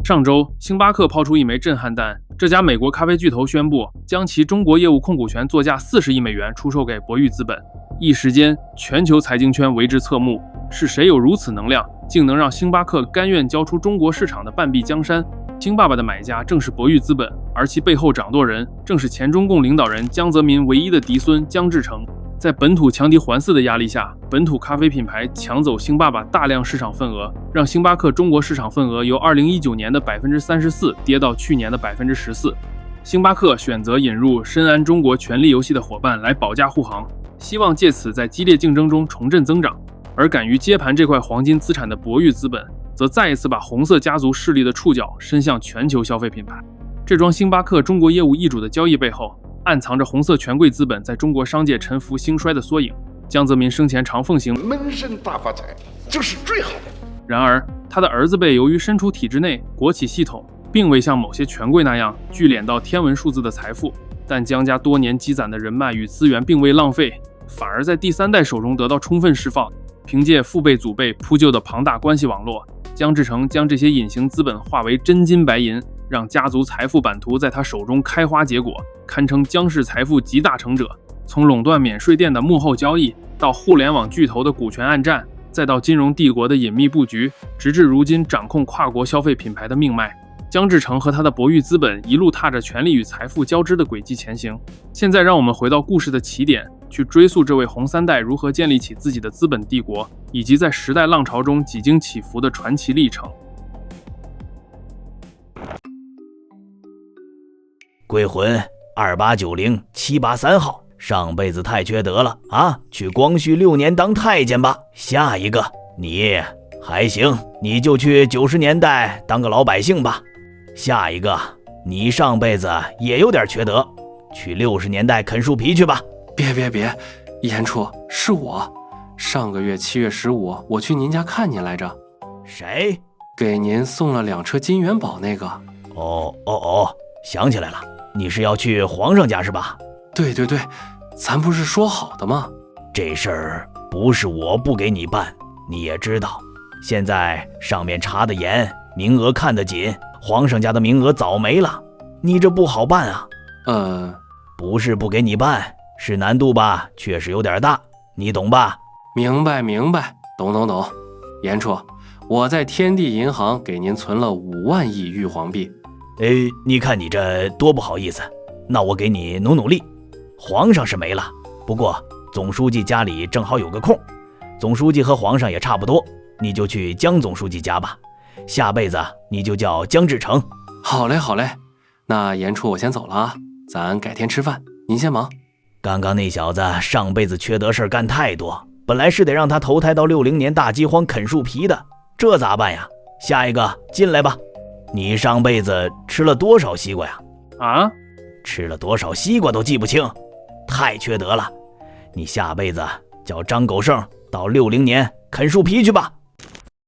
上周，星巴克抛出一枚震撼弹，这家美国咖啡巨头宣布将其中国业务控股权作价40亿美元出售给博裕资本。一时间，全球财经圈为之侧目，是谁有如此能量，竟能让星巴克甘愿交出中国市场的半壁江山？星爸爸的买家正是博裕资本，而其背后掌舵人正是前中共领导人江泽民唯一的嫡孙江志成。在本土强敌环伺的压力下，本土咖啡品牌抢走星爸爸大量市场份额，让星巴克中国市场份额由2019年的34%跌到去年的14%。星巴克选择引入深谙中国权力游戏的伙伴来保驾护航，希望借此在激烈竞争中重振增长。而敢于接盘这块黄金资产的博裕资本，则再一次把红色家族势力的触角伸向全球消费品牌。这桩星巴克中国业务易主的交易背后，暗藏着红色权贵资本在中国商界沉浮兴衰的缩影。江泽民生前常奉行闷声大发财，这是最好的。然而，他的儿子辈由于身处体制内，国企系统并未像某些权贵那样聚敛到天文数字的财富，但江家多年积攒的人脉与资源并未浪费，反而在第三代手中得到充分释放。凭借父辈祖辈铺就的庞大关系网络，江志成将这些隐形资本化为真金白银，让家族财富版图在他手中开花结果，堪称江氏财富集大成者。从垄断免税店的幕后交易，到互联网巨头的股权暗战，再到金融帝国的隐秘布局，直至如今掌控跨国消费品牌的命脉，江志成和他的博裕资本一路踏着权力与财富交织的轨迹前行。现在让我们回到故事的起点，去追溯这位红三代如何建立起自己的资本帝国，以及在时代浪潮中几经起伏的传奇历程。归魂2890783号，上辈子太缺德了啊！去光绪6年当太监吧。下一个，你还行，你就去90年代当个老百姓吧。下一个，你上辈子也有点缺德，去60年代啃树皮去吧。别，严处，是我。上个月7月15，我去您家看您来着。谁？给您送了2车金元宝那个。哦，想起来了，你是要去皇上家是吧？对，咱不是说好的吗？这事儿不是我不给你办，你也知道，现在上面查得严，名额看得紧，皇上家的名额早没了，你这不好办啊。不是不给你办，是难度吧，确实有点大，你懂吧？明白，懂。严处，我在天地银行给您存了5万亿玉皇币。你看你这多不好意思，那我给你努力。皇上是没了，不过总书记家里正好有个空，总书记和皇上也差不多，你就去江总书记家吧，下辈子你就叫江志成。好嘞，那严处我先走了啊，咱改天吃饭，您先忙。刚刚那小子上辈子缺德事干太多，本来是得让他投胎到60年大饥荒啃树皮的，这咋办呀？下一个进来吧。你上辈子吃了多少西瓜呀？啊？吃了多少西瓜都记不清，太缺德了。你下辈子叫张狗剩到60年啃树皮去吧。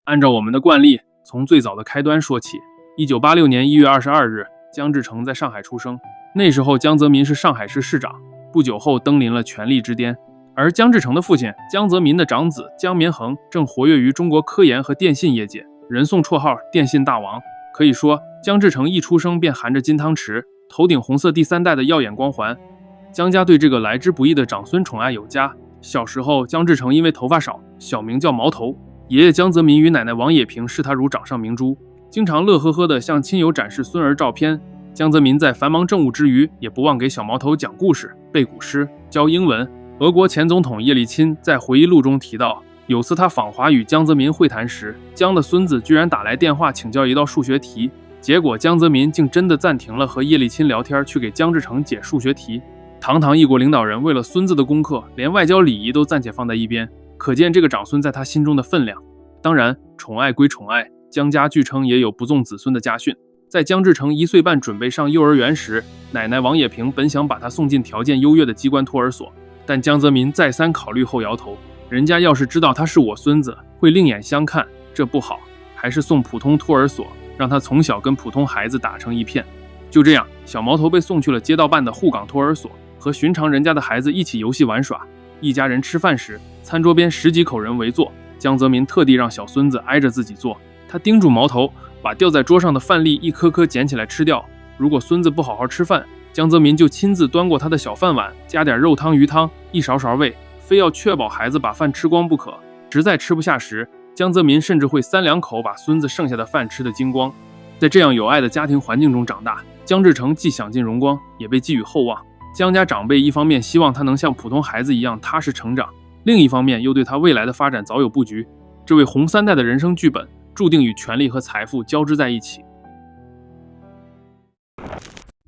按照我们的惯例，从最早的开端说起。1986年1月22日，江志成在上海出生。那时候江泽民是上海市市长，不久后登临了权力之巅。而江志成的父亲江泽民的长子江绵恒正活跃于中国科研和电信业界，人送绰号电信大王。可以说，江志成一出生便含着金汤匙，头顶红色第三代的耀眼光环。江家对这个来之不易的长孙宠爱有加。小时候，江志成因为头发少，小名叫毛头。爷爷江泽民与奶奶王野平视他如掌上明珠，经常乐呵呵地向亲友展示孙儿照片。江泽民在繁忙政务之余，也不忘给小毛头讲故事、背古诗、教英文。俄国前总统叶利钦在回忆录中提到，有次他访华与江泽民会谈时，江的孙子居然打来电话请教一道数学题，结果江泽民竟真的暂停了和叶利钦聊天，去给江志成解数学题。堂堂一国领导人为了孙子的功课，连外交礼仪都暂且放在一边，可见这个长孙在他心中的分量。当然，宠爱归宠爱，江家据称也有不纵子孙的家训。在江志成1岁半准备上幼儿园时，奶奶王野平本想把他送进条件优越的机关托儿所，但江泽民再三考虑后摇头，人家要是知道他是我孙子，会另眼相看，这不好，还是送普通托儿所，让他从小跟普通孩子打成一片。就这样，小毛头被送去了街道办的沪港托儿所，和寻常人家的孩子一起游戏玩耍。一家人吃饭时，餐桌边10几口人围坐，江泽民特地让小孙子挨着自己坐。他叮嘱毛头，把掉在桌上的饭粒一颗颗捡起来吃掉。如果孙子不好好吃饭，江泽民就亲自端过他的小饭碗，加点肉汤鱼汤，一勺勺喂，非要确保孩子把饭吃光不可。实在吃不下时，江泽民甚至会3两口把孙子剩下的饭吃得精光。在这样有爱的家庭环境中长大，江志成既享尽荣光，也被寄予厚望。江家长辈一方面希望他能像普通孩子一样踏实成长，另一方面又对他未来的发展早有布局。这位红3代的人生剧本注定与权力和财富交织在一起。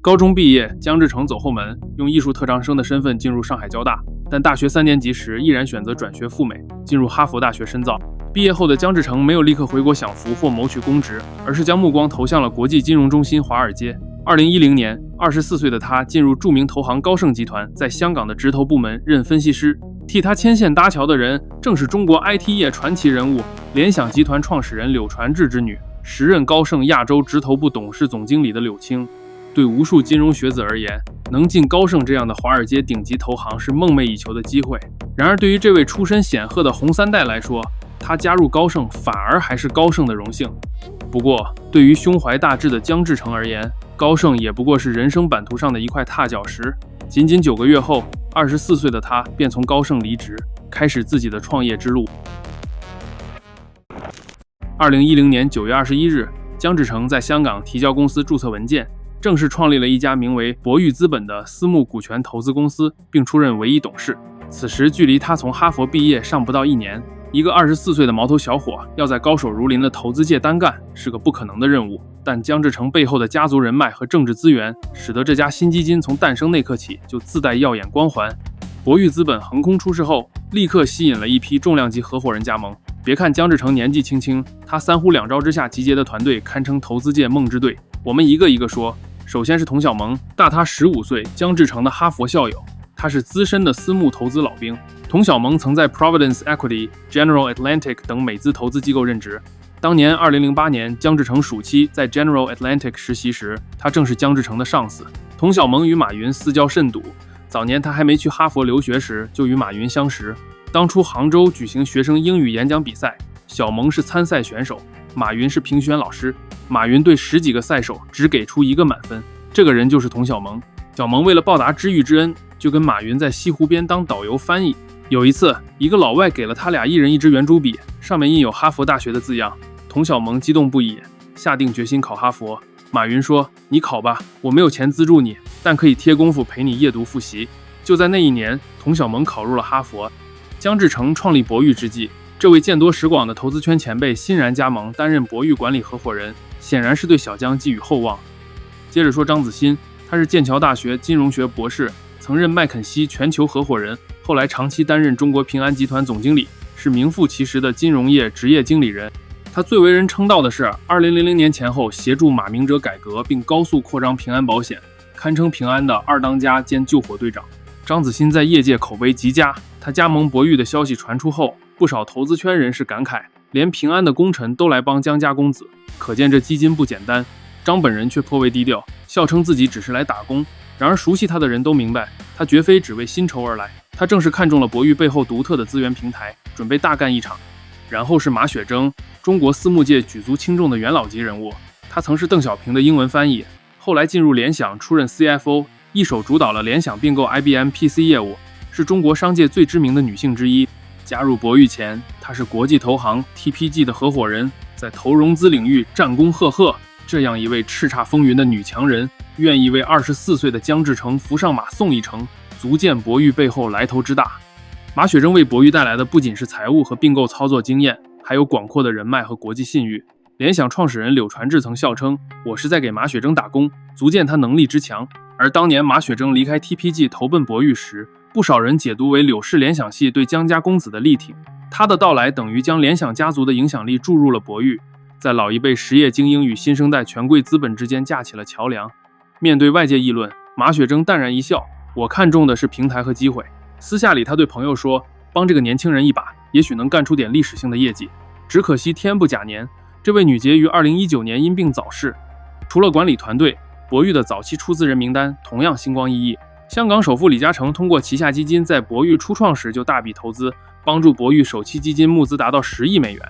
高中毕业，江志成走后门，用艺术特长生的身份进入上海交大，但大学3年级时毅然选择转学赴美，进入哈佛大学深造。毕业后的江志成没有立刻回国享福或谋取公职，而是将目光投向了国际金融中心华尔街。2010年，24岁的他进入著名投行高盛集团，在香港的直投部门任分析师。替他牵线搭桥的人，正是中国 IT 业传奇人物联想集团创始人柳传志之女，时任高盛亚洲直投部董事总经理的柳青。对无数金融学子而言，能进高盛这样的华尔街顶级投行是梦寐以求的机会。然而对于这位出身显赫的红3代来说，他加入高盛反而还是高盛的荣幸。不过对于胸怀大志的江志成而言，高盛也不过是人生版图上的一块踏脚石。仅仅9个月后，24岁的他便从高盛离职，开始自己的创业之路。2010年9月21日，江志成在香港提交公司注册文件，正式创立了一家名为博裕资本的私募股权投资公司，并出任唯一董事。此时距离他从哈佛毕业尚不到1年，一个24岁的毛头小伙要在高手如林的投资界单干是个不可能的任务。但江志成背后的家族人脉和政治资源，使得这家新基金从诞生那刻起就自带耀眼光环。博裕资本横空出世后，立刻吸引了一批重量级合伙人加盟。别看江志成年纪轻轻，他3呼2招之下集结的团队堪称投资界梦之队。我们一个一个说。首先是童小萌，大他15岁，江志成的哈佛校友，他是资深的私募投资老兵。童小萌曾在 Providence Equity、General Atlantic 等美资投资机构任职。当年2008年，江志成暑期在 General Atlantic 实习时，他正是江志成的上司。童小萌与马云私交甚笃，早年他还没去哈佛留学时就与马云相识。当初杭州举行学生英语演讲比赛，小萌是参赛选手，马云是评选老师。马云对10几个赛手只给出1个满分，这个人就是童小萌。小萌为了报答知遇之恩，就跟马云在西湖边当导游翻译。有一次，一个老外给了他俩一人一支圆珠笔，上面印有哈佛大学的字样。童小萌激动不已，下定决心考哈佛。马云说：“你考吧，我没有钱资助你，但可以贴功夫陪你夜读复习。”就在那一年，童小萌考入了哈佛。江志成创立博裕之际，这位见多识广的投资圈前辈欣然加盟，担任博裕管理合伙人，显然是对小江寄予厚望。接着说张子欣，他是剑桥大学金融学博士，曾任麦肯锡全球合伙人，后来长期担任中国平安集团总经理，是名副其实的金融业职业经理人。他最为人称道的是2000年前后协助马明哲改革并高速扩张平安保险，堪称平安的2当家兼救火队长。张子欣在业界口碑极佳，他加盟博裕的消息传出后，不少投资圈人士感慨，连平安的功臣都来帮江家公子，可见这基金不简单。张本人却颇为低调，笑称自己只是来打工。然而熟悉他的人都明白，他绝非只为薪酬而来，他正是看中了博裕背后独特的资源平台，准备大干一场。然后是马雪征，中国私募界举足轻重的元老级人物，他曾是邓小平的英文翻译，后来进入联想出任 CFO， 一手主导了联想并购 IBM PC 业务，是中国商界最知名的女性之一。加入博裕前，她是国际投行 TPG 的合伙人，在投融资领域战功赫赫。这样一位叱咤风云的女强人，愿意为24岁的江志成扶上马送一程，足见博裕背后来头之大。马雪征为博裕带来的不仅是财务和并购操作经验，还有广阔的人脉和国际信誉。联想创始人柳传志曾笑称：“我是在给马雪征打工，足见他能力之强。”而当年马雪征离开 TPG 投奔博裕时，不少人解读为柳氏联想系对江家公子的力挺。他的到来等于将联想家族的影响力注入了博裕，在老一辈实业精英与新生代权贵资本之间架起了桥梁。面对外界议论，马雪征淡然一笑：“我看中的是平台和机会。”私下里他对朋友说：“帮这个年轻人一把，也许能干出点历史性的业绩。”只可惜天不假年，这位女杰于2019年因病早逝。除了管理团队，博裕的早期出资人名单同样星光熠熠。香港首富李嘉诚通过旗下基金在博裕初创时就大笔投资，帮助博裕首期基金募资达到10亿美元。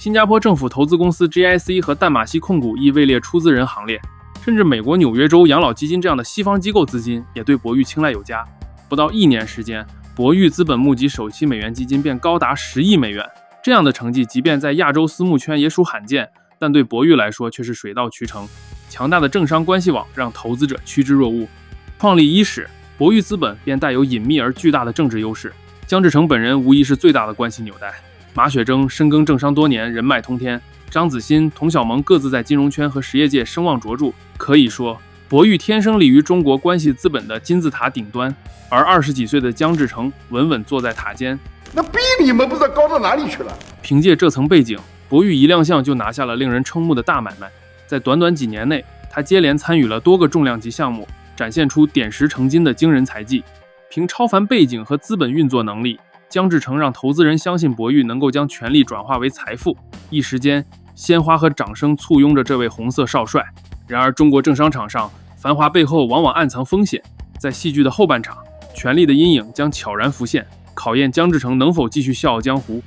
新加坡政府投资公司 GIC 和淡马锡控股亦位列出资人行列，甚至美国纽约州养老基金这样的西方机构资金也对博裕青睐有加。不到1年时间，博裕资本募集首期美元基金便高达10亿美元，这样的成绩即便在亚洲私募圈也属罕见，但对博裕来说却是水到渠成。强大的政商关系网让投资者趋之若鹜。创立伊始，博裕资本便带有隐秘而巨大的政治优势。姜志成本人无疑是最大的关系纽带。马雪征深耕政商多年，人脉通天；张子欣、童小萌各自在金融圈和实业界声望卓著。可以说，博裕天生立于中国关系资本的金字塔顶端，而20几岁的姜志成稳稳坐在塔尖。那比你们不知道高到哪里去了。凭借这层背景，博裕一亮相就拿下了令人瞠目的大买卖。在短短几年内，他接连参与了多个重量级项目，展现出点石成金的惊人才技。凭超凡背景和资本运作能力，姜志成让投资人相信博裕能够将权力转化为财富。一时间，鲜花和掌声簇拥着这位红色少帅。然而，中国政商场上繁华背后往往暗藏风险。在戏剧的后半场，权力的阴影将悄然浮现，考验姜志成能否继续笑傲江湖。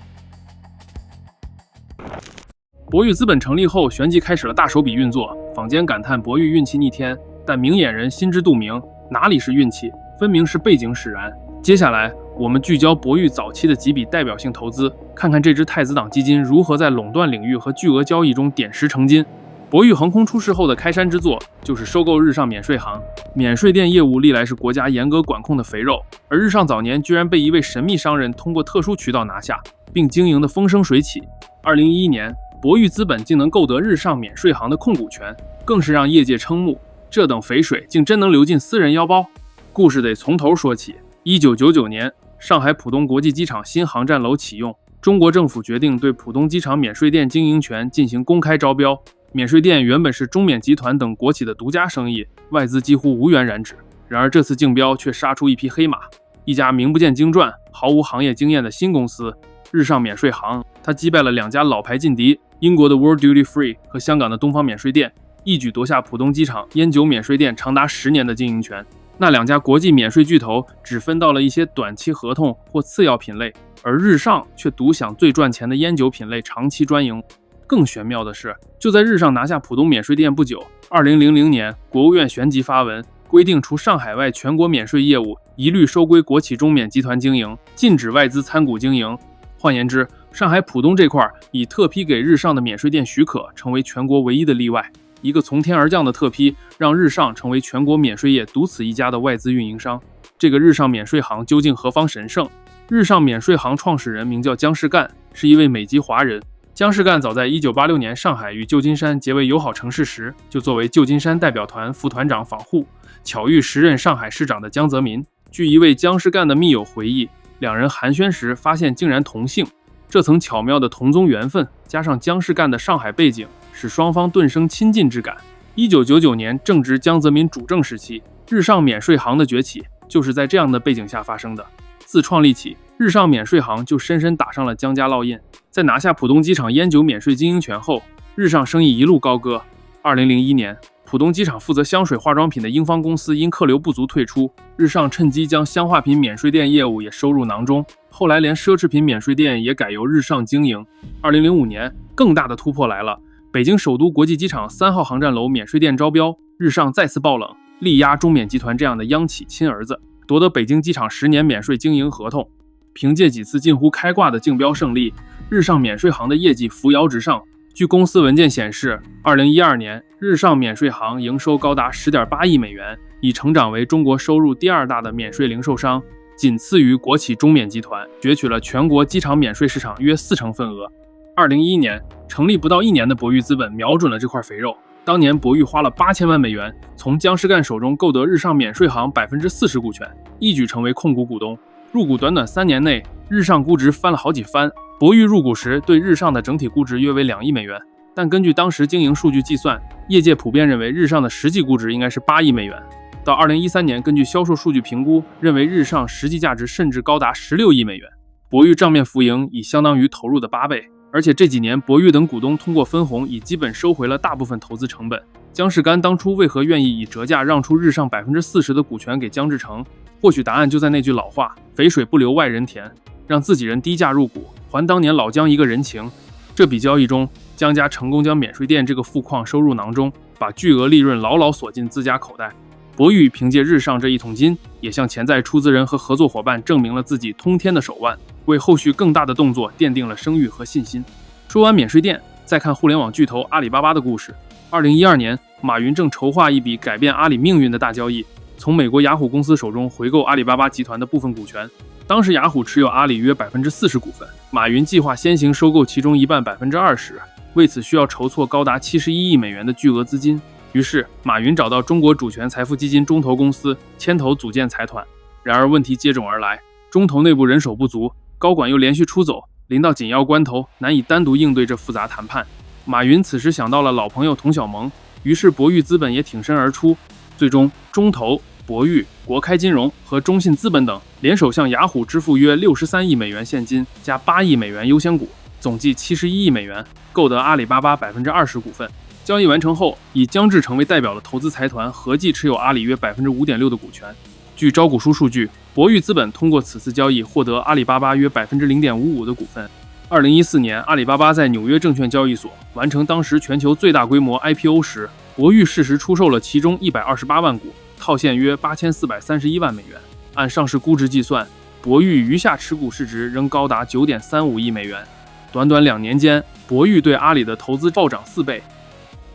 博裕资本成立后，旋即开始了大手笔运作。坊间感叹博裕运气逆天，但明眼人心知肚明，哪里是运气，分明是背景使然。接下来，我们聚焦博裕早期的几笔代表性投资，看看这支太子党基金如何在垄断领域和巨额交易中点石成金。博裕横空出世后的开山之作就是收购日上免税行。免税店业务历来是国家严格管控的肥肉，而日上早年居然被一位神秘商人通过特殊渠道拿下，并经营得风生水起。2011年，博裕资本竟能购得日上免税行的控股权，更是让业界瞠目。这等肥水竟真能流进私人腰包？故事得从头说起。1999年，上海浦东国际机场新航站楼启用，中国政府决定对浦东机场免税店经营权进行公开招标。免税店原本是中免集团等国企的独家生意，外资几乎无缘染指。然而这次竞标却杀出一匹黑马，一家名不见经传、毫无行业经验的新公司日上免税行。它击败了2家老牌劲敌，英国的 World Duty Free 和香港的东方免税店，一举夺下浦东机场烟酒免税店长达10年的经营权。那2家国际免税巨头只分到了一些短期合同或次要品类，而日上却独享最赚钱的烟酒品类长期专营。更玄妙的是，就在日上拿下浦东免税店不久，2000年，国务院旋即发文，规定除上海外全国免税业务一律收归国企中免集团经营，禁止外资参股经营。换言之，上海浦东这块以特批给日上的免税店许可，成为全国唯一的例外。一个从天而降的特批，让日上成为全国免税业独此一家的外资运营商。这个日上免税行究竟何方神圣？日上免税行创始人名叫姜世干，是一位美籍华人。姜世干早在1986年上海与旧金山结为友好城市时，就作为旧金山代表团副团长访沪，巧遇时任上海市长的江泽民。据一位姜世干的密友回忆，两人寒暄时发现竟然同姓，这层巧妙的同宗缘分，加上姜世干的上海背景，使双方顿生亲近之感。1999年正值江泽民主政时期，日上免税行的崛起就是在这样的背景下发生的。自创立起，日上免税行就深深打上了姜家烙印。在拿下浦东机场烟酒免税经营权后，日上生意一路高歌。2001年，浦东机场负责香水化妆品的英方公司因客流不足退出，日上趁机将香化品免税店业务也收入囊中。后来连奢侈品免税店也改由日上经营。2005年，更大的突破来了，北京首都国际机场3号航站楼免税店招标，日上再次爆冷，力压中免集团这样的央企亲儿子，夺得北京机场10年免税经营合同。凭借几次近乎开挂的竞标胜利，日上免税行的业绩扶摇直上。据公司文件显示，2012年日上免税行营收高达 10.8 亿美元，已成长为中国收入第2大的免税零售商，仅次于国企中免集团，攫取了全国机场免税市场约40%份额。2011年，成立不到1年的博裕资本瞄准了这块肥肉。当年博裕花了8000万美元，从姜世干手中购得日上免税行 40% 股权，一举成为控股股东。入股短短3年内，日上估值翻了好几番。博裕入股时对日上的整体估值约为2亿美元，但根据当时经营数据计算，业界普遍认为日上的实际估值应该是8亿美元。到2013年，根据销售数据评估，认为日上实际价值甚至高达16亿美元。博裕账面浮盈已相当于投入的8倍，而且这几年博裕等股东通过分红已基本收回了大部分投资成本。姜世干当初为何愿意以折价让出日上 40% 的股权给姜志成？或许答案就在那句老话，肥水不流外人田，让自己人低价入股，还当年老姜一个人情。这笔交易中，江家成功将免税店这个富矿收入囊中，把巨额利润牢牢锁进自家口袋。博裕凭借日上这一桶金，也向潜在出资人和合作伙伴证明了自己通天的手腕，为后续更大的动作奠定了声誉和信心。说完免税店，再看互联网巨头阿里巴巴的故事。2012年，马云正筹划一笔改变阿里命运的大交易，从美国雅虎公司手中回购阿里巴巴集团的部分股权。当时雅虎持有阿里约40%股份，马云计划先行收购其中一半20%，为此需要筹措高达71亿美元的巨额资金。于是，马云找到中国主权财富基金中投公司牵头组建财团。然而问题接踵而来，中投内部人手不足，高管又连续出走，临到紧要关头，难以单独应对这复杂谈判。马云此时想到了老朋友童小萌，于是博裕资本也挺身而出。最终，中投、博裕、国开金融和中信资本等联手向雅虎支付约63亿美元现金加8亿美元优先股，总计71亿美元，购得阿里巴巴20%股份。交易完成后，以姜志成为代表的投资财团合计持有阿里约5.6%的股权。据招股书数据，博裕资本通过此次交易获得阿里巴巴约0.55%的股份。2014年，阿里巴巴在纽约证券交易所完成当时全球最大规模 IPO 时，博裕适时出售了其中128万股，套现约8431万美元。按上市估值计算，博裕余下持股市值仍高达9.35亿美元。短短2年间，博裕对阿里的投资暴涨4倍。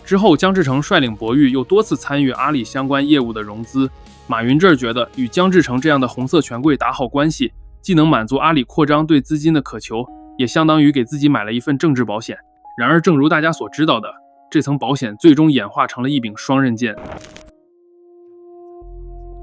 之后，姜志成率领博裕又多次参与阿里相关业务的融资。马云这儿觉得与姜志成这样的红色权贵打好关系，既能满足阿里扩张对资金的渴求，也相当于给自己买了一份政治保险。然而，正如大家所知道的，这层保险最终演化成了一柄双刃剑。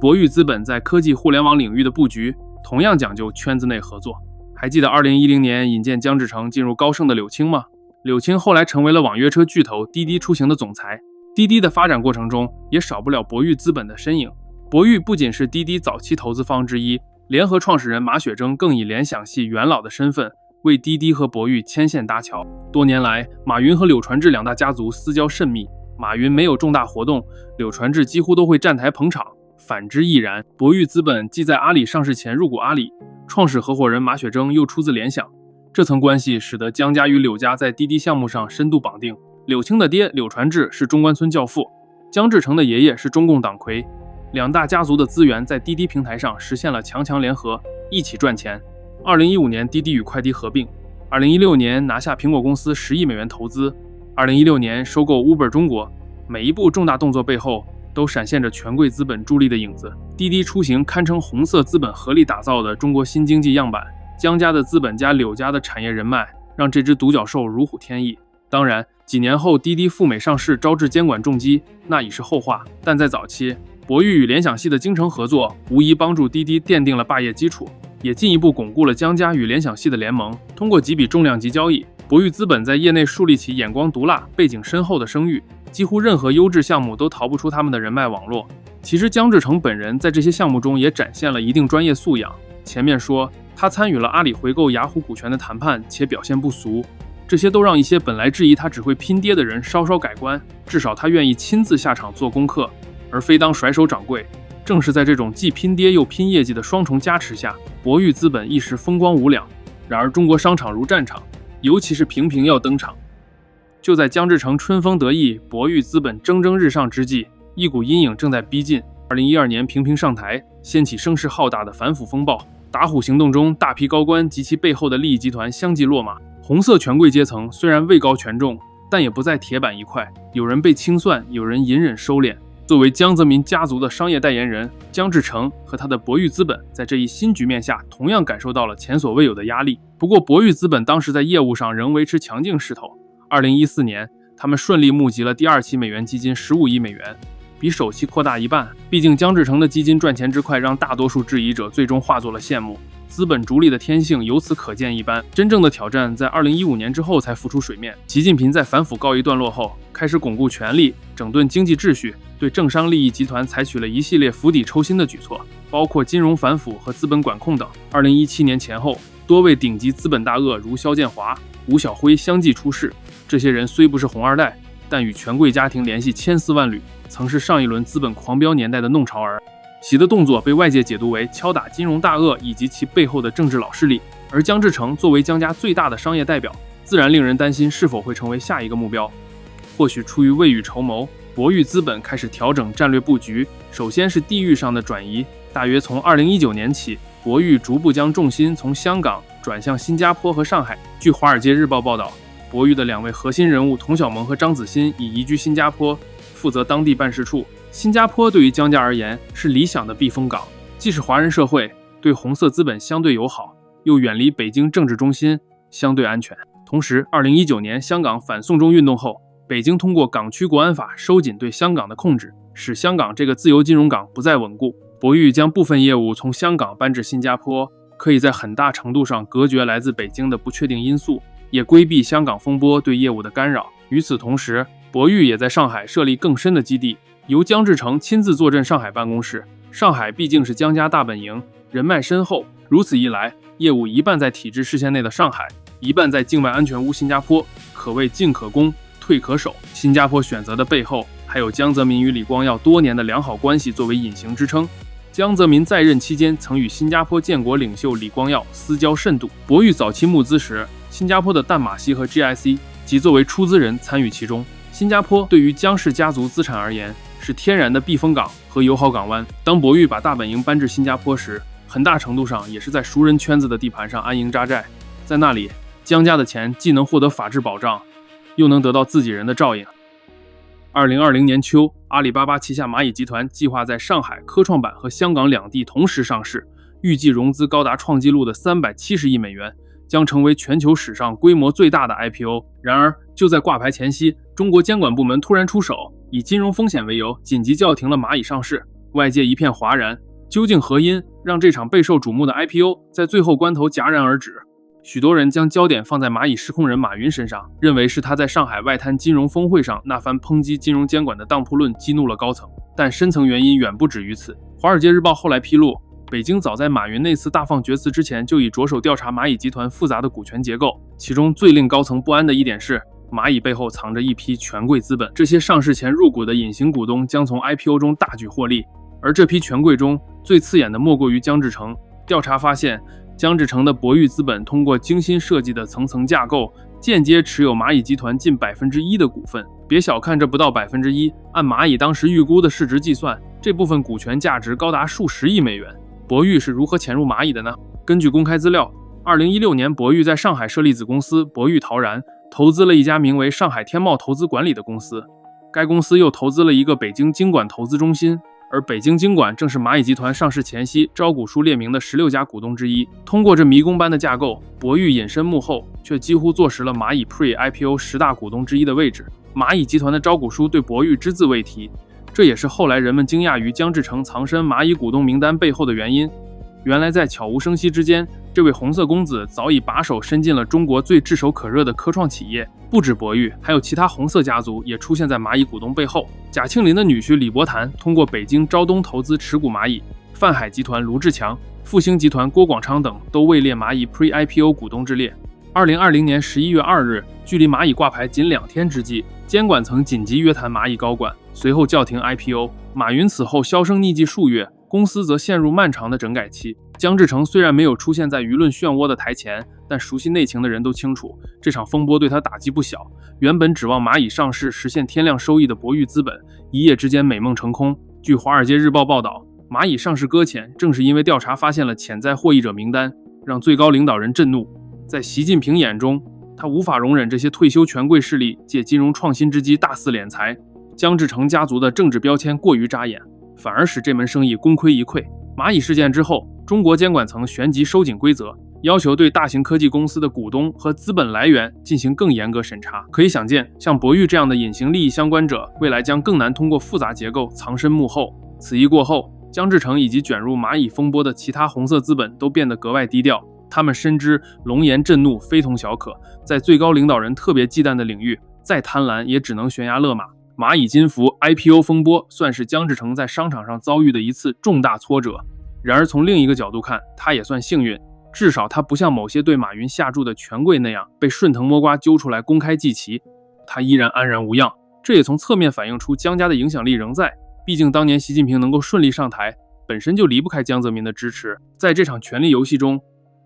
博裕资本在科技互联网领域的布局，同样讲究圈子内合作。还记得2010年引荐姜志成进入高盛的柳青吗？柳青后来成为了网约车巨头滴滴出行的总裁。滴滴的发展过程中，也少不了博裕资本的身影。博裕不仅是滴滴早期投资方之一，联合创始人马雪征更以联想系元老的身份，为滴滴和博裕牵线搭桥。多年来，马云和柳传志两大家族私交甚密，马云没有重大活动，柳传志几乎都会站台捧场。反之亦然，博裕资本既在阿里上市前入股阿里，创始合伙人马雪征又出自联想。这层关系使得姜家与柳家在滴滴项目上深度绑定。柳青的爹柳传志是中关村教父，姜志成的爷爷是中共党魁，两大家族的资源在滴滴平台上实现了强联合，一起赚钱。2015年，滴滴与快滴合并；2016年拿下苹果公司10亿美元投资；2016年收购 Uber 中国。每一步重大动作背后，都闪现着权贵资本助力的影子。滴滴出行堪称红色资本合力打造的中国新经济样板。姜家的资本加柳家的产业人脉，让这只独角兽如虎添翼。当然，几年后滴滴赴美上市招致监管重击，那已是后话。但在早期，博裕与联想系的精诚合作，无疑帮助滴滴奠定了霸业基础，也进一步巩固了姜家与联想系的联盟。通过几笔重量级交易，博裕资本在业内树立起眼光毒辣、背景深厚的声誉，几乎任何优质项目都逃不出他们的人脉网络。其实姜志成本人在这些项目中也展现了一定专业素养。前面说他参与了阿里回购雅虎股权的谈判，且表现不俗，这些都让一些本来质疑他只会拼爹的人稍稍改观，至少他愿意亲自下场做功课，而非当甩手掌柜。正是在这种既拼爹又拼业绩的双重加持下，博裕资本一时风光无两。然而中国商场如战场，尤其是频频要登场。就在姜志成春风得意，博裕资本蒸蒸日上之际，一股阴影正在逼近。2012年频频上台，掀起声势浩大的反腐风暴。打虎行动中，大批高官及其背后的利益集团相继落马。红色权贵阶层虽然位高权重，但也不再铁板一块，有人被清算，有人隐忍收敛。作为江泽民家族的商业代言人，姜志成和他的博裕资本在这一新局面下，同样感受到了前所未有的压力。不过，博裕资本当时在业务上仍维持强劲势头。2014年，他们顺利募集了第二期美元基金15亿美元，比首期扩大一半。毕竟姜志成的基金赚钱之快，让大多数质疑者最终化作了羡慕。资本逐利的天性由此可见一斑。真正的挑战在2015年之后才浮出水面。习近平在反腐告一段落后，开始巩固权力，整顿经济秩序，对政商利益集团采取了一系列釜底抽薪的举措，包括金融反腐和资本管控等。2017年前后，多位顶级资本大鳄如肖建华、吴晓辉相继出事。这些人虽不是红二代，但与权贵家庭联系千丝万缕，曾是上一轮资本狂飙年代的弄潮儿。习的动作被外界解读为敲打金融大鳄以及其背后的政治老势力，而姜志成作为姜家最大的商业代表，自然令人担心是否会成为下一个目标。或许出于未雨绸缪，博裕资本开始调整战略布局，首先是地域上的转移，大约从2019年起，博裕逐步将重心从香港转向新加坡和上海。据《华尔街日报》报道，博裕的2位核心人物童晓萌和张子欣已移居新加坡，负责当地办事处。新加坡对于江家而言是理想的避风港，既是华人社会，对红色资本相对友好，又远离北京政治中心，相对安全。同时，2019年香港反送中运动后，北京通过港区国安法收紧对香港的控制，使香港这个自由金融港不再稳固。博裕将部分业务从香港搬至新加坡，可以在很大程度上隔绝来自北京的不确定因素，也规避香港风波对业务的干扰。与此同时，博裕也在上海设立更深的基地，由姜志成亲自坐镇上海办公室。上海毕竟是姜家大本营，人脉深厚，如此一来，业务一半在体制视线内的上海，一半在境外安全屋新加坡，可谓进可攻，退可守。新加坡选择的背后，还有江泽民与李光耀多年的良好关系作为隐形支撑。江泽民在任期间曾与新加坡建国领袖李光耀私交甚笃。博裕早期募资时，新加坡的淡马锡和 GIC 即作为出资人参与其中。新加坡对于姜氏家族资产而言是天然的避风港和友好港湾。当博裕把大本营搬至新加坡时，很大程度上也是在熟人圈子的地盘上安营扎寨。在那里，姜家的钱既能获得法治保障，又能得到自己人的照应。2020年秋，阿里巴巴旗下蚂蚁集团计划在上海科创板和香港2地同时上市，预计融资高达创纪录的370亿美元，将成为全球史上规模最大的 IPO。然而，就在挂牌前夕，中国监管部门突然出手，以金融风险为由，紧急叫停了蚂蚁上市。外界一片哗然，究竟何因让这场备受瞩目的 IPO 在最后关头戛然而止？许多人将焦点放在蚂蚁失控人马云身上，认为是他在上海外滩金融峰会上那番抨击金融监管的当铺论激怒了高层，但深层原因远不止于此。华尔街日报后来披露，北京早在马云那次大放厥词之前，就已着手调查蚂蚁集团复杂的股权结构，其中最令高层不安的一点是，蚂蚁背后藏着一批权贵资本，这些上市前入股的隐形股东将从 IPO 中大举获利，而这批权贵中最刺眼的莫过于姜志成。调查发现，姜志成的博裕资本通过精心设计的层层架构，间接持有蚂蚁集团近1%的股份。别小看这不到1%，按蚂蚁当时预估的市值计算，这部分股权价值高达数十亿美元。博裕是如何潜入蚂蚁的呢？根据公开资料，2016年博裕在上海设立子公司博裕陶然，投资了一家名为上海天茂投资管理的公司，该公司又投资了一个北京经管投资中心。而北京经管正是蚂蚁集团上市前夕招股书列明的16家股东之一。通过这迷宫般的架构，博裕隐身幕后，却几乎坐实了蚂蚁 Pre-IPO 10大股东之一的位置。蚂蚁集团的招股书对博裕只字未提，这也是后来人们惊讶于姜志成藏身蚂蚁股东名单背后的原因。原来在悄无声息之间，这位红色公子早已把手伸进了中国最炙手可热的科创企业。不止博裕，还有其他红色家族也出现在蚂蚁股东背后。贾庆林的女婿李伯谈通过北京昭东投资持股蚂蚁，泛海集团卢志强、复兴集团郭广昌等都位列蚂蚁 Pre-IPO 股东之列。2020年11月2日，距离蚂蚁挂牌仅2天之际，监管层紧急约谈蚂蚁高管，随后叫停 IPO。马云此后销声匿迹数月，公司则陷入漫长的整改期。姜志成虽然没有出现在舆论漩涡的台前，但熟悉内情的人都清楚，这场风波对他打击不小。原本指望蚂蚁上市实现天量收益的博裕资本，一夜之间美梦成空。据《华尔街日报》报道，蚂蚁上市搁浅，正是因为调查发现了潜在获益者名单，让最高领导人震怒。在习近平眼中，他无法容忍这些退休权贵势力借金融创新之机大肆敛财。姜志成家族的政治标签过于扎眼，反而使这门生意功亏一篑。蚂蚁事件之后，中国监管层旋即收紧规则，要求对大型科技公司的股东和资本来源进行更严格审查。可以想见，像博裕这样的隐形利益相关者，未来将更难通过复杂结构藏身幕后。此役过后，姜志成以及卷入蚂蚁风波的其他红色资本都变得格外低调，他们深知龙颜震怒非同小可，在最高领导人特别忌惮的领域，再贪婪也只能悬崖勒马。蚂蚁金服 IPO 风波算是姜志成在商场上遭遇的一次重大挫折。然而从另一个角度看，他也算幸运，至少他不像某些对马云下注的权贵那样被顺藤摸瓜揪出来公开祭旗，他依然安然无恙。这也从侧面反映出姜家的影响力仍在，毕竟当年习近平能够顺利上台，本身就离不开江泽民的支持。在这场权力游戏中，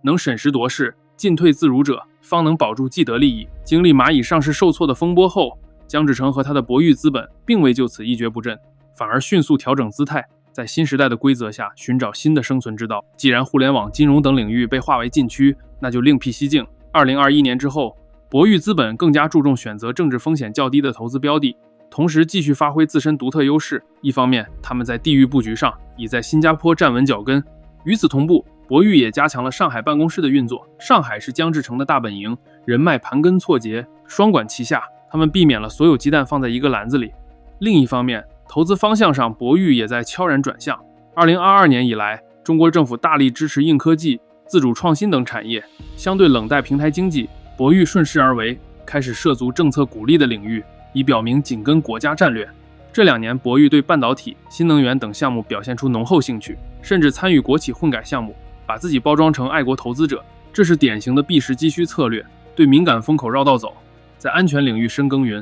能审时度势，进退自如者，方能保住既得利益。经历蚂蚁上市受挫的风波后，江志成和他的博裕资本并未就此一蹶不振，反而迅速调整姿态，在新时代的规则下寻找新的生存之道。既然互联网、金融等领域被划为禁区，那就另辟蹊径。2021年之后，博裕资本更加注重选择政治风险较低的投资标的，同时继续发挥自身独特优势。一方面，他们在地域布局上已在新加坡站稳脚跟，与此同步，博裕也加强了上海办公室的运作。上海是江志成的大本营，人脉盘根错节，双管齐下，他们避免了所有鸡蛋放在一个篮子里。另一方面，投资方向上，博裕也在悄然转向。2022年以来，中国政府大力支持硬科技、自主创新等产业，相对冷待平台经济，博裕顺势而为，开始涉足政策鼓励的领域，以表明紧跟国家战略。这2年，博裕对半导体、新能源等项目表现出浓厚兴趣，甚至参与国企混改项目，把自己包装成爱国投资者，这是典型的避实击虚策略，对敏感风口绕道走，在安全领域深耕耘。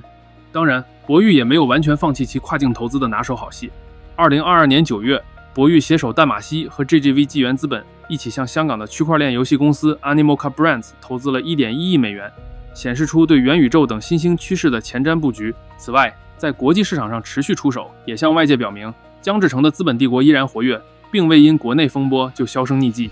当然，博裕也没有完全放弃其跨境投资的拿手好戏。2022年9月，博裕携手淡马锡和 GGV 纪元资本一起向香港的区块链游戏公司 Animoca Brands 投资了1.1亿美元，显示出对元宇宙等新兴趋势的前瞻布局。此外，在国际市场上持续出手，也向外界表明江志成的资本帝国依然活跃，并未因国内风波就销声匿迹。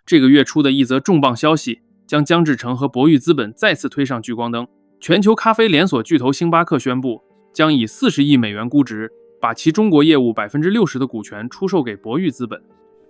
这个月初的一则重磅消息，将江志成和博裕资本再次推上聚光灯。全球咖啡连锁巨头星巴克宣布，将以40亿美元估值，把其中国业务60%的股权出售给博裕资本。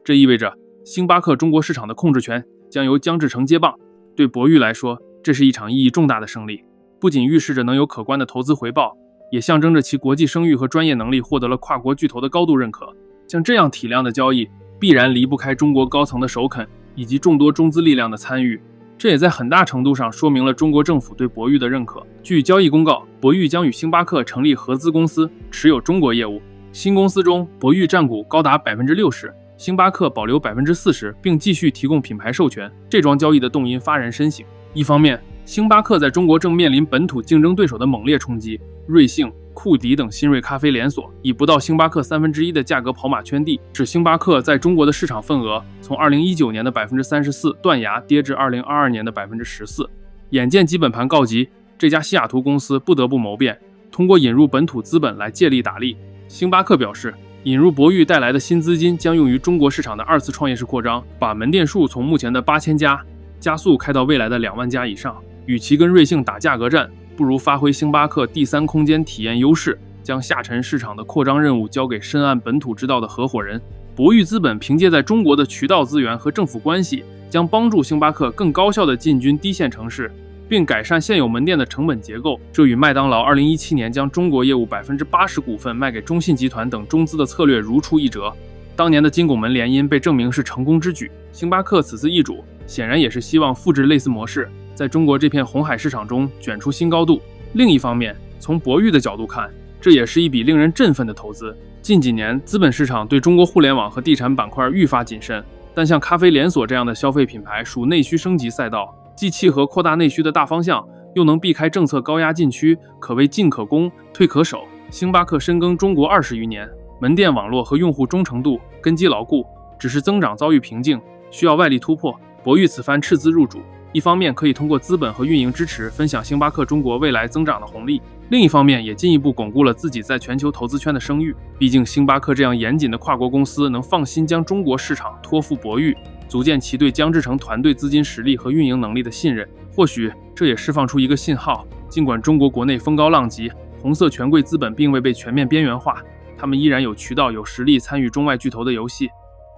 这意味着星巴克中国市场的控制权将由江志成接棒。对博裕来说，这是一场意义重大的胜利，不仅预示着能有可观的投资回报，也象征着其国际声誉和专业能力获得了跨国巨头的高度认可。像这样体量的交易，必然离不开中国高层的首肯以及众多中资力量的参与。这也在很大程度上说明了中国政府对博裕的认可。据交易公告，博裕将与星巴克成立合资公司，持有中国业务。新公司中，博裕占股高达60%，星巴克保留40%，并继续提供品牌授权。这桩交易的动因发人深省。一方面，星巴克在中国正面临本土竞争对手的猛烈冲击，瑞幸、库迪等新锐咖啡连锁以不到星巴克1/3的价格跑马圈地，使星巴克在中国的市场份额从2019年的34%断崖跌至2022年的14%。眼见基本盘告急，这家西雅图公司不得不谋变，通过引入本土资本来借力打力。星巴克表示，引入博裕带来的新资金将用于中国市场的2次创业式扩张，把门店数从目前的8000家加速开到未来的2万家以上。与其跟瑞幸打价格战，不如发挥星巴克第三空间体验优势，将下沉市场的扩张任务交给深谙本土之道的合伙人。博裕资本凭借在中国的渠道资源和政府关系，将帮助星巴克更高效地进军低线城市，并改善现有门店的成本结构。这与麦当劳2017年将中国业务80%股份卖给中信集团等中资的策略如出一辙。当年的金拱门联姻被证明是成功之举，星巴克此次易主，显然也是希望复制类似模式，在中国这片红海市场中卷出新高度。另一方面，从博裕的角度看，这也是一笔令人振奋的投资。近几年，资本市场对中国互联网和地产板块愈发谨慎，但像咖啡连锁这样的消费品牌属内需升级赛道，既契合扩大内需的大方向，又能避开政策高压禁区，可谓进可攻，退可守。星巴克深耕中国20余年，门店网络和用户忠诚度根基牢固，只是增长遭遇瓶颈，需要外力突破。博裕此番斥资入主，一方面可以通过资本和运营支持分享星巴克中国未来增长的红利，另一方面也进一步巩固了自己在全球投资圈的声誉。毕竟星巴克这样严谨的跨国公司能放心将中国市场托付博裕，足见其对江志成团队资金实力和运营能力的信任。或许这也释放出一个信号，尽管中国国内风高浪急，红色权贵资本并未被全面边缘化，他们依然有渠道有实力参与中外巨头的游戏。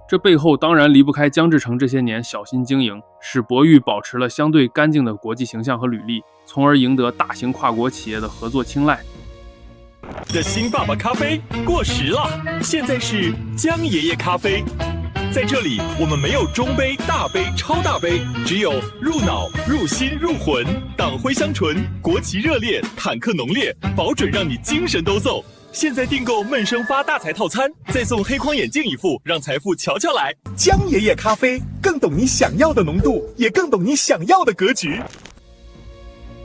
这背后当然离不开江志成这些年小心经营，使博裕保持了相对干净的国际形象和履历，从而赢得大型跨国企业的合作青睐。的新爸爸咖啡过时了，现在是江爷爷咖啡。在这里，我们没有中杯、大杯、超大杯，只有入脑、入心、入魂，党徽香醇，国旗热烈，坦克浓烈，保准让你精神抖擞。现在订购闷声发大财套餐，再送黑框眼镜一副，让财富瞧瞧来。江爷爷咖啡更懂你想要的浓度，也更懂你想要的格局。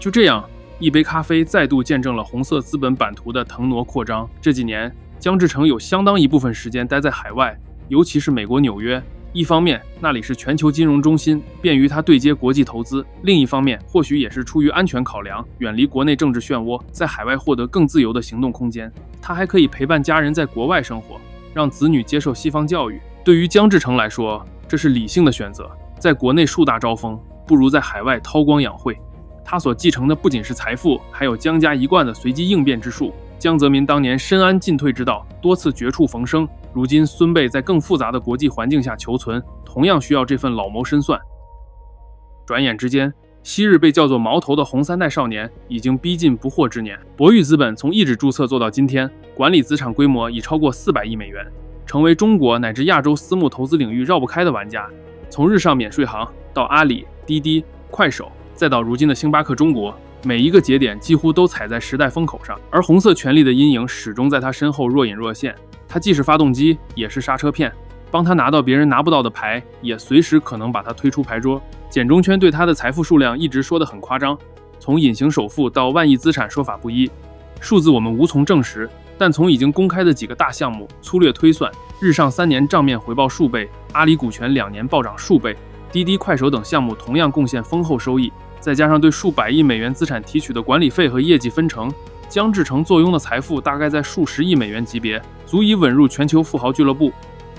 就这样，一杯咖啡再度见证了红色资本版图的腾挪扩张。这几年，江志成有相当一部分时间待在海外，尤其是美国纽约。一方面，那里是全球金融中心，便于他对接国际投资；另一方面，或许也是出于安全考量，远离国内政治漩涡，在海外获得更自由的行动空间。他还可以陪伴家人在国外生活，让子女接受西方教育。对于姜志成来说，这是理性的选择。在国内树大招风，不如在海外韬光养晦。他所继承的不仅是财富，还有姜家一贯的随机应变之术。江泽民当年深谙进退之道，多次绝处逢生。如今孙辈在更复杂的国际环境下求存，同样需要这份老谋深算。转眼之间，昔日被叫做毛头的红三代少年已经逼近不惑之年。博裕资本从一纸注册做到今天，管理资产规模已超过400亿美元，成为中国乃至亚洲私募投资领域绕不开的玩家。从日上免税行到阿里、滴滴、快手，再到如今的星巴克中国，每一个节点几乎都踩在时代风口上，而红色权力的阴影始终在他身后若隐若现。他既是发动机，也是刹车片，帮他拿到别人拿不到的牌，也随时可能把他推出牌桌。简中圈对他的财富数量一直说得很夸张，从隐形首富到万亿资产说法不一，数字我们无从证实，但从已经公开的几个大项目粗略推算，日上3年账面回报数倍，阿里股权2年暴涨数倍，滴滴、快手等项目同样贡献丰厚收益，再加上对数百亿美元资产提取的管理费和业绩分成，姜志成坐拥的财富大概在数十亿美元级别，足以稳入全球富豪俱乐部。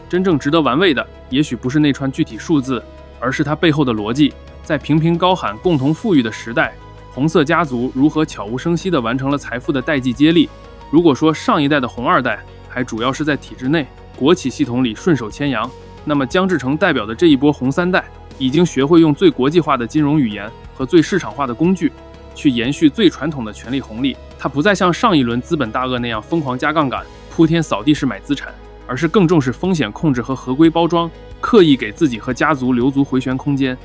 真正值得玩味的，也许不是那串具体数字，而是它背后的逻辑。在频频高喊共同富裕的时代，红色家族如何悄无声息地完成了财富的代际接力。如果说上一代的红二代还主要是在体制内国企系统里顺手牵羊，那么姜志成代表的这一波红三代已经学会用最国际化的金融语言和最市场化的工具去延续最传统的权力红利。他不再像上一轮资本大鳄那样疯狂加杠杆、铺天扫地式买资产，而是更重视风险控制和合规包装，刻意给自己和家族留足回旋空间。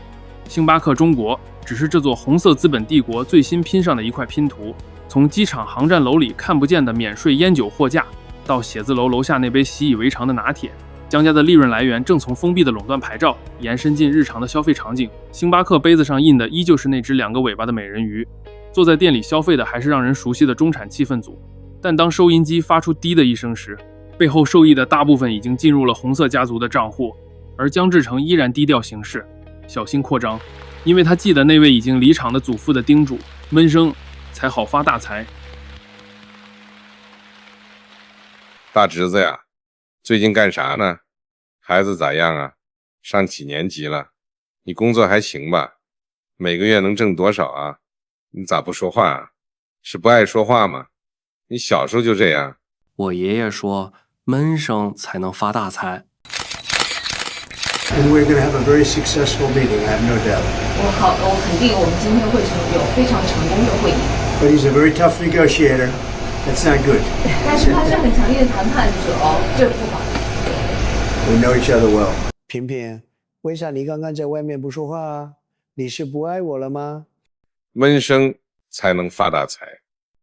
星巴克中国只是这座红色资本帝国最新拼上的一块拼图，从机场航站楼里看不见的免税烟酒货架，到写字楼楼下那杯习以为常的拿铁，姜家的利润来源正从封闭的垄断牌照延伸进日常的消费场景。星巴克杯子上印的依旧是那只2个尾巴的美人鱼，坐在店里消费的还是让人熟悉的中产气氛组。但当收银机发出滴的一声时，背后受益的大部分已经进入了红色家族的账户，而姜志成依然低调行事，小心扩张，因为他记得那位已经离场的祖父的叮嘱：闷声才好发大财。大侄子呀，最近干啥呢？孩子咋样啊？上几年级了？你工作还行吧？每个月能挣多少啊？你咋不说话啊？是不爱说话吗？你小时候就这样。我爷爷说，闷声才能发大财。And we're going to have a very successful meeting, I have no doubt. 我肯定我们今天会有非常成功的会议。But he's a very tough negotiator. That's not good. 但是他是很强烈的谈判者哦，这不好。We know each other well. 平平，为啥你刚刚在外面不说话啊？你是不爱我了吗？闷声才能发大财。